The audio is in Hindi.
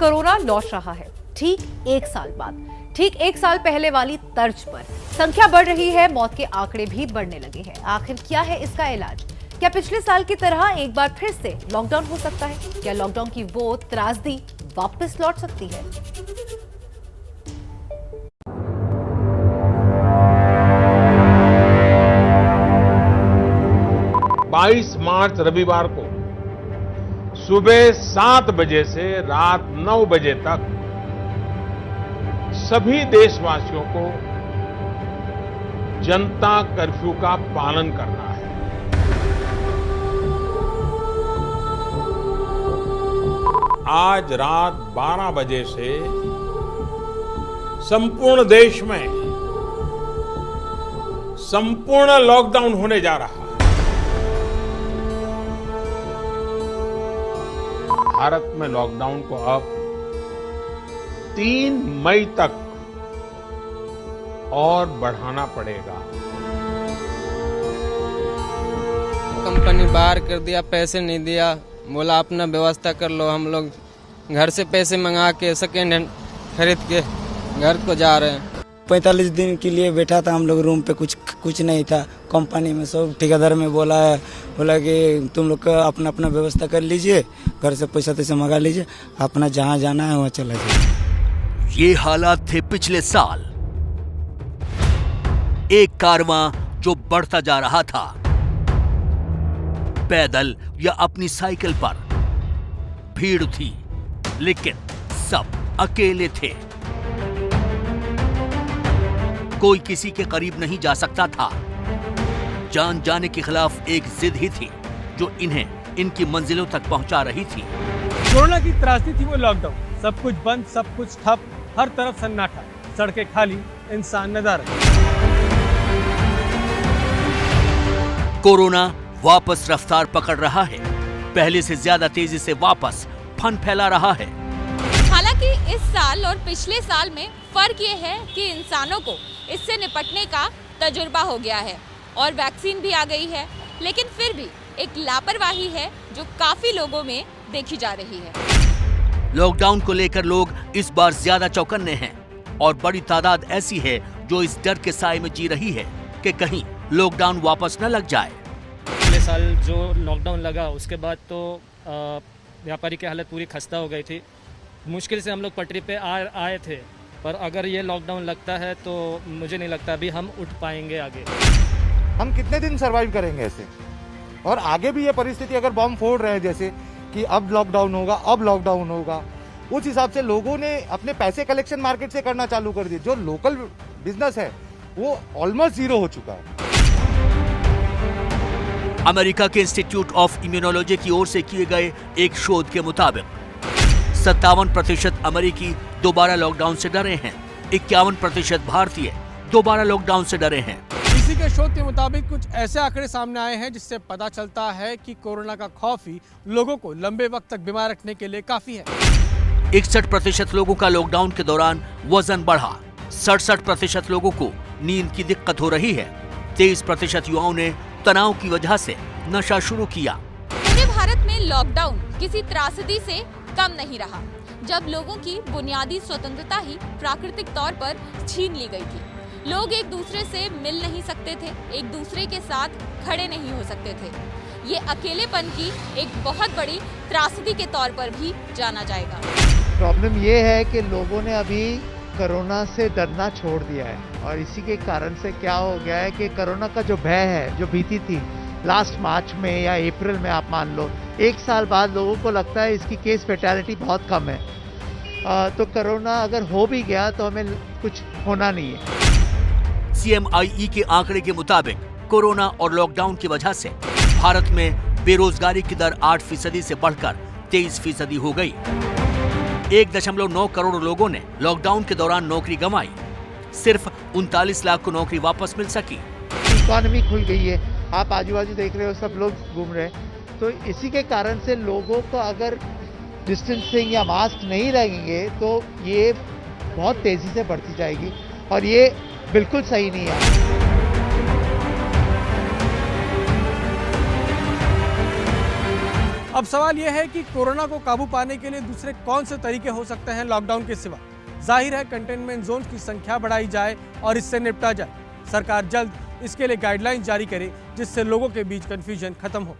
कोरोना लौट रहा है ठीक 1 साल बाद, ठीक 1 साल पहले वाली तर्ज पर। संख्या बढ़ रही है, मौत के आंकड़े भी बढ़ने लगे हैं। आखिर क्या है इसका इलाज? क्या पिछले साल की तरह एक बार फिर से लॉकडाउन हो सकता है? क्या लॉकडाउन की वो त्रासदी वापस लौट सकती है? 22 मार्च रविवार को सुबह 7 बजे से रात 9 बजे तक सभी देशवासियों को जनता कर्फ्यू का पालन करना है। आज रात 12 बजे से संपूर्ण देश में संपूर्ण लॉकडाउन होने जा रहा है। भारत में लॉकडाउन को अब 3 मई तक और बढ़ाना पड़ेगा। कंपनी बाहर कर दिया, पैसे नहीं दिया, बोला अपना व्यवस्था कर लो। हम लोग घर से पैसे मंगा के सेकेंड हैंड खरीद के घर को जा रहे हैं। 45 दिन के लिए बैठा था हम लोग रूम पे, कुछ नहीं था। कंपनी में सब ठेकेदार में बोला कि तुम लोग का अपना अपना व्यवस्था कर लीजिए, घर से पैसा तैसा मंगा लीजिए, अपना जहाँ जाना है वहाँ चला जाए। ये हालात थे पिछले साल। एक कारवां जो बढ़ता जा रहा था, पैदल या अपनी साइकिल पर। भीड़ थी लेकिन सब अकेले थे। कोई किसी के करीब नहीं जा सकता था। जान जाने के खिलाफ एक जिद ही थी जो इन्हें इनकी मंजिलों तक पहुंचा रही थी। कोरोना की त्रासदी थी वो लॉकडाउन। सब कुछ बंद, सब कुछ ठप, हर तरफ सन्नाटा, सड़कें खाली, इंसान नदारद। कोरोना वापस रफ्तार पकड़ रहा है, पहले से ज्यादा तेजी से वापस फन फैला रहा है। हालांकि इस साल और पिछले साल में फर्क ये है कि इंसानों को इससे निपटने का तजुर्बा हो गया है और वैक्सीन भी आ गई है, लेकिन फिर भी एक लापरवाही है जो काफी लोगों में देखी जा रही है। लॉकडाउन को लेकर लोग इस बार ज्यादा चौकन्ने हैं और बड़ी तादाद ऐसी है जो इस डर के साए में जी रही है कि कहीं लॉकडाउन वापस न लग जाए। पिछले साल जो लॉकडाउन लगा उसके बाद तो व्यापारी की हालत पूरी खस्ता हो गई थी। मुश्किल से हम लोग पटरी पे आए थे, पर अगर ये लॉकडाउन लगता है तो मुझे नहीं लगता अभी हम उठ पाएंगे आगे। हम कितने दिन सरवाइव करेंगे ऐसे? और आगे भी ये परिस्थिति अगर बम फोड़ रहे हैं जैसे कि अब लॉकडाउन होगा, अब लॉकडाउन होगा, उस हिसाब से लोगों ने अपने पैसे कलेक्शन मार्केट से करना चालू कर दिए। जो लोकल बिजनेस है वो ऑलमोस्ट जीरो हो चुका है। अमेरिका के इंस्टीट्यूट ऑफ इम्यूनोलॉजी की ओर से किए गए एक शोध के मुताबिक 57% अमेरिकी दोबारा लॉकडाउन से डरे हैं, 51% भारतीय दोबारा लॉकडाउन से डरे हैं। इसी के शोध के मुताबिक कुछ ऐसे आंकड़े सामने आए हैं जिससे पता चलता है कि कोरोना का खौफ ही लोगों को लंबे वक्त तक बीमार रखने के लिए काफी है। 61% लोगों का लॉकडाउन के दौरान वजन बढ़ा, 67% लोगों को नींद की दिक्कत हो रही है, 23% युवाओं ने तनाव की वजह से नशा शुरू किया। पूरे भारत में लॉकडाउन किसी त्रासदी से कम नहीं रहा, जब लोगों की बुनियादी स्वतंत्रता ही प्राकृतिक तौर पर छीन ली गई थी। लोग एक दूसरे से मिल नहीं सकते थे, एक दूसरे के साथ खड़े नहीं हो सकते थे। ये अकेलेपन की एक बहुत बड़ी त्रासदी के तौर पर भी जाना जाएगा। प्रॉब्लम ये है कि लोगों ने अभी कोरोना से डरना छोड़ दिया है और इसी के कारण से क्या हो गया है कि कोरोना का जो भय है, जो भीति थी लास्ट मार्च में या अप्रैल में, आप मान लो 1 साल बाद लोगों को लगता है इसकी केस फैटेलिटी बहुत कम है, तो कोरोना अगर हो भी गया तो हमें कुछ होना नहीं है। CMIE के आंकड़े के मुताबिक कोरोना और लॉकडाउन की वजह से भारत में बेरोजगारी की दर 8% से बढ़कर 23% हो गई। 1.9 करोड़ लोगों ने लॉकडाउन के दौरान नौकरी गंवाई, सिर्फ 39 लाख को नौकरी वापस मिल सकी। इकोनॉमी खुल गई है, आप आजू बाजू देख रहे हो, सब लोग घूम रहे हैं, तो इसी के कारण से लोगों को अगर डिस्टेंसिंग या मास्क नहीं लगेंगे तो ये बहुत तेजी से बढ़ती जाएगी और ये बिल्कुल सही नहीं है। अब सवाल यह है कि कोरोना को काबू पाने के लिए दूसरे कौन से तरीके हो सकते हैं लॉकडाउन के सिवा। जाहिर है कंटेनमेंट जोन की संख्या बढ़ाई जाए और इससे निपटा जाए। सरकार जल्द इसके लिए गाइडलाइंस जारी करे जिससे लोगों के बीच कंफ्यूजन खत्म हो।